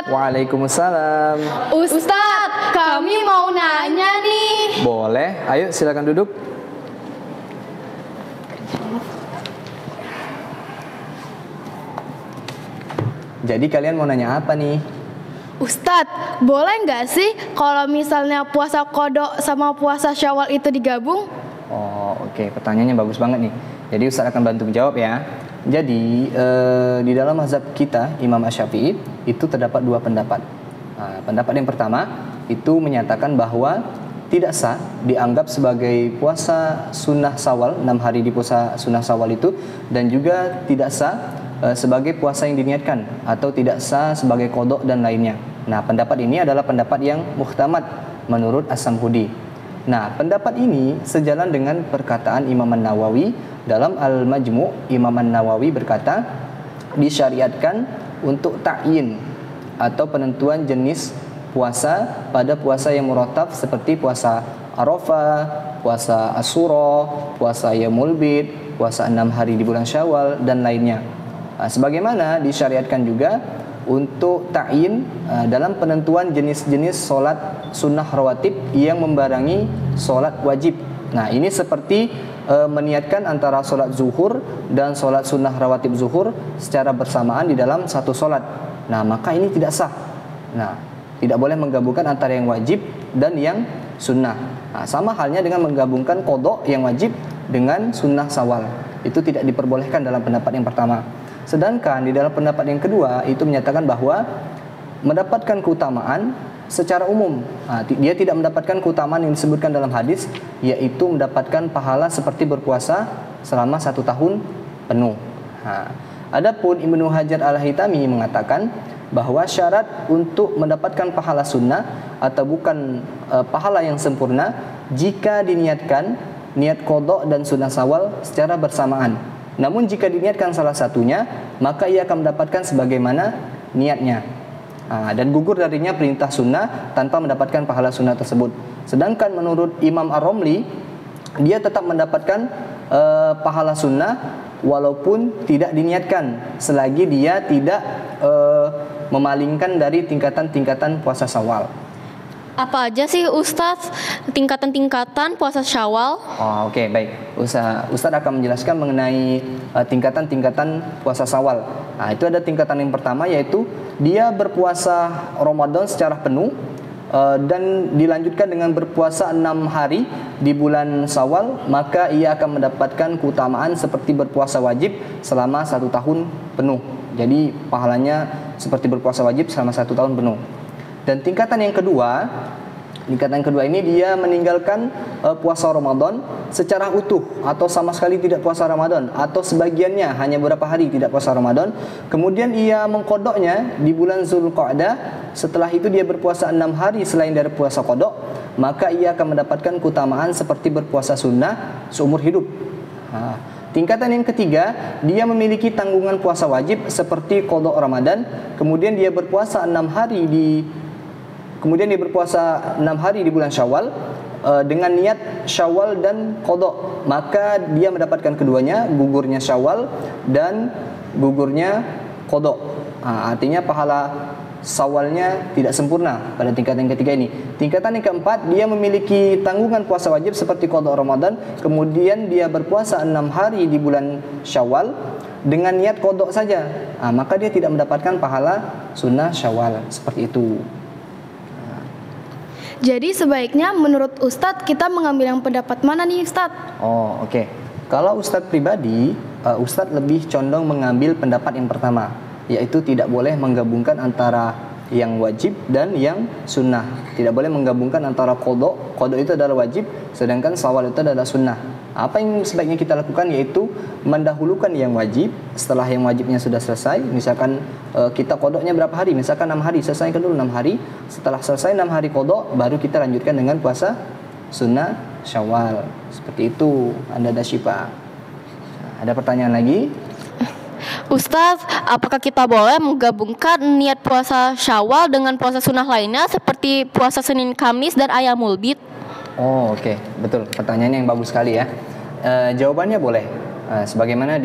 Waalaikumsalam. Ustadz, kami mau nanya nih. Boleh, ayo silakan duduk. Jadi kalian mau nanya apa nih? Ustadz, boleh nggak sih kalau misalnya puasa Qadha sama puasa Syawal itu digabung? Oh, oke. Pertanyaannya bagus banget nih. Jadi Ustaz akan bantu menjawab ya. Jadi di dalam mazhab kita Imam Asy-Syafi'i itu terdapat dua pendapat. Pendapat yang pertama itu menyatakan bahwa tidak sah dianggap sebagai puasa sunnah Syawal, 6 hari di puasa sunnah Syawal itu, dan juga tidak sah sebagai puasa yang diniatkan atau tidak sah sebagai qadha dan lainnya. Nah, pendapat ini adalah pendapat yang muhtamad menurut As-Samhudi. Nah, pendapat ini sejalan dengan perkataan Imam An-Nawawi dalam Al-Majmu'. Imam An-Nawawi berkata, disyariatkan untuk ta'yin atau penentuan jenis puasa pada puasa yang murattab seperti puasa Arafah, puasa Asyura, puasa Yaumul Bid, puasa 6 hari di bulan Syawal dan lainnya. Sebagaimana disyariatkan juga untuk ta'yin dalam penentuan jenis-jenis solat sunnah rawatib yang membarengi solat wajib. Nah, ini seperti meniatkan antara solat zuhur dan solat sunnah rawatib zuhur secara bersamaan di dalam satu solat. Nah, maka ini tidak sah. Nah, tidak boleh menggabungkan antara yang wajib dan yang sunnah. Nah, sama halnya dengan menggabungkan qadha yang wajib dengan sunnah Syawal. Itu tidak diperbolehkan dalam pendapat yang pertama. Sedangkan di dalam pendapat yang kedua itu menyatakan bahwa mendapatkan keutamaan secara umum. Dia tidak mendapatkan keutamaan yang disebutkan dalam hadis, yaitu mendapatkan pahala seperti berpuasa selama 1 tahun penuh. Adapun Ibnu Hajar Al-Haytami mengatakan bahwa syarat untuk mendapatkan pahala sunnah atau bukan pahala yang sempurna jika diniatkan niat qadha dan sunnah Syawal secara bersamaan. Namun jika diniatkan salah satunya, maka ia akan mendapatkan sebagaimana niatnya. Dan gugur darinya perintah sunnah tanpa mendapatkan pahala sunnah tersebut. Sedangkan menurut Imam Ar-Romli, dia tetap mendapatkan pahala sunnah walaupun tidak diniatkan, selagi dia tidak memalingkan dari tingkatan-tingkatan puasa Syawal. Apa aja sih Ustadz tingkatan-tingkatan puasa Syawal? Oh, oke, baik. Ustadz akan menjelaskan mengenai tingkatan-tingkatan puasa Syawal. Nah, itu ada tingkatan yang pertama, yaitu dia berpuasa Ramadan secara penuh dan dilanjutkan dengan berpuasa 6 hari di bulan Syawal, maka ia akan mendapatkan keutamaan seperti berpuasa wajib selama 1 tahun penuh. Jadi pahalanya seperti berpuasa wajib selama 1 tahun penuh. Dan tingkatan yang kedua ini dia meninggalkan puasa Ramadan secara utuh atau sama sekali tidak puasa Ramadan, atau sebagiannya hanya beberapa hari tidak puasa Ramadan. Kemudian ia mengqadhanya di bulan Zulqa'dah. Setelah itu dia berpuasa 6 hari selain dari puasa qadha, maka ia akan mendapatkan keutamaan seperti berpuasa sunnah seumur hidup. Tingkatan yang ketiga, dia memiliki tanggungan puasa wajib seperti qadha Ramadan. Kemudian dia berpuasa 6 hari di bulan Syawal dengan niat Syawal dan qadha, maka dia mendapatkan keduanya, gugurnya Syawal dan gugurnya qadha. Artinya pahala Syawalnya tidak sempurna pada tingkatan yang ketiga ini. Tingkatan yang keempat, dia memiliki tanggungan puasa wajib seperti qadha Ramadan, kemudian dia berpuasa 6 hari di bulan Syawal dengan niat qadha saja. Maka dia tidak mendapatkan pahala sunnah Syawal. Seperti itu. Jadi sebaiknya menurut Ustadz kita mengambil yang pendapat mana nih Ustadz? Oh, oke. Kalau Ustadz pribadi, Ustadz lebih condong mengambil pendapat yang pertama, yaitu tidak boleh menggabungkan antara yang wajib dan yang sunnah. Tidak boleh menggabungkan antara qadha. Qadha itu adalah wajib, sedangkan Syawal itu adalah sunnah. Apa yang sebaiknya kita lakukan yaitu mendahulukan yang wajib. Setelah yang wajibnya sudah selesai, misalkan kita qadhanya berapa hari? Misalkan 6 hari, selesaikan dulu 6 hari. Setelah selesai 6 hari qadha, baru kita lanjutkan dengan puasa sunnah Syawal. Seperti itu. Anda ada Syifa. Ada pertanyaan lagi? Ustadz, apakah kita boleh menggabungkan niat puasa Syawal dengan puasa sunnah lainnya seperti puasa Senin Kamis dan Ayyamul Bid? Oh, oke. Betul. Pertanyaannya yang bagus sekali ya. Jawabannya boleh. Sebagaimana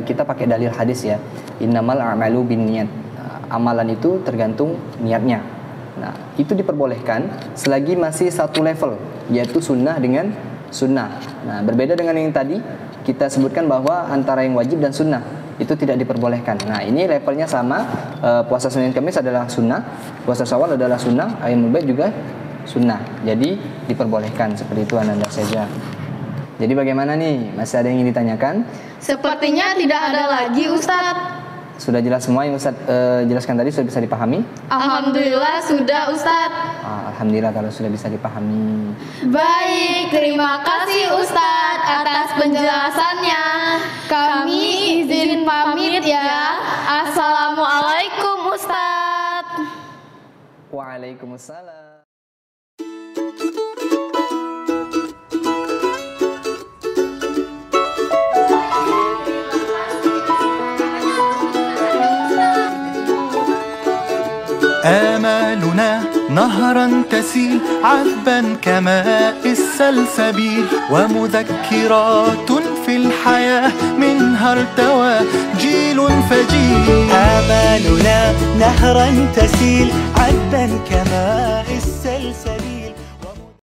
kita pakai dalil hadis ya. Innamal a'malu binniyat. amalan itu tergantung niatnya. Nah, itu diperbolehkan selagi masih satu level, yaitu sunnah dengan sunnah. Nah, berbeda dengan yang tadi kita sebutkan bahwa antara yang wajib dan sunnah itu tidak diperbolehkan. Nah, ini levelnya sama. Puasa Senin Kamis adalah sunnah, puasa Syawal adalah sunnah, Ayyamul Bid juga sunnah. Jadi diperbolehkan seperti itu Ananda saja. Jadi bagaimana nih? Masih ada yang ingin ditanyakan? Sepertinya tidak ada lagi Ustadz. Sudah jelas semua yang Ustadz jelaskan tadi, sudah bisa dipahami? Alhamdulillah sudah Ustadz. Alhamdulillah kalau sudah bisa dipahami. Baik, terima kasih Ustadz atas penjelasannya. Kami izin pamit ya. Assalamualaikum Ustadz. Waalaikumsalam. آمالنا نهرا تسيل عذبا كماء السلسبيل ومذكرات في الحياة منها ارتوى جيل فجيل. آمالنا نهرا تسيل عذبا كماء السلسبيل